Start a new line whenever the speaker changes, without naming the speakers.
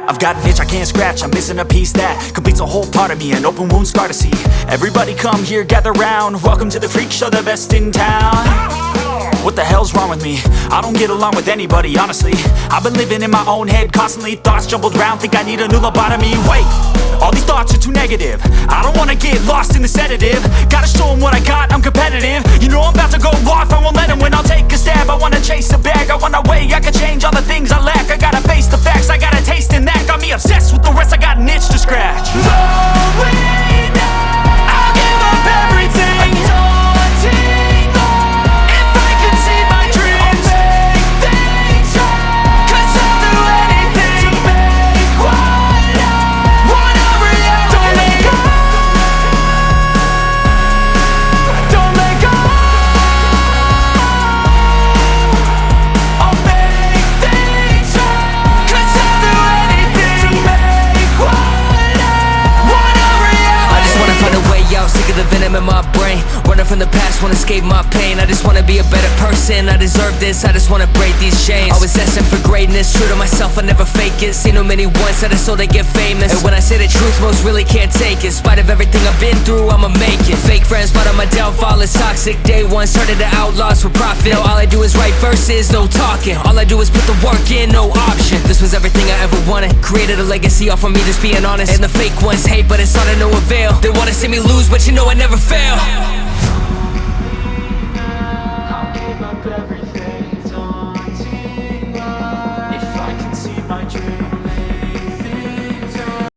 I've got an itch I can't scratch, I'm missing a piece that completes a whole part of me, an open wound scar to see. Everybody come here, gather round, welcome to the freak show, the best in town. What the hell's wrong with me? I don't get along with anybody, honestly. I've been living in my own head constantly, thoughts jumbled round, think I need a new lobotomy. Wait, all these thoughts are too negative, I don't wanna get lost in the sedative. Gotta show them what I got, I'm competitive. You know I'm about to go off, I won't let them win. I'll take a stab, I wanna chase a bag, I wanna weigh, I can change all the things I lack. I gotta face the facts, I got a taste in that. Got me obsessed with the rest, I got an itch to scratch. Slowing down, I'll give up everything. Daunting all, if I could see my dreams, I'll make things right. 'Cause I'll do anything to make what I want a reality. Don't let go, don't let go. I'll make things right. 'Cause I'll do anything to make what I want a reality.
I just wanna find a way out, sick of the venom in my brain. Running from the past, wanna escape my pain. I just wanna be a better person, I deserve this, I just wanna break these chains. Always asking for greatness, true to myself, I never fake it. Seen too many once, I just so they get famous. And when I say the truth, most really can't take it. In spite of everything I've been through, I'ma make it. Fake friends, but on my downfall is toxic. Day one, started to outlaws for profit. Now all I do is write verses, no talking. All I do is put the work in, no option. This was everything I ever wanted, created a legacy off of me, just being honest. And the fake ones hate, but it's all to no avail. They wanna see me lose, but you know I never fail.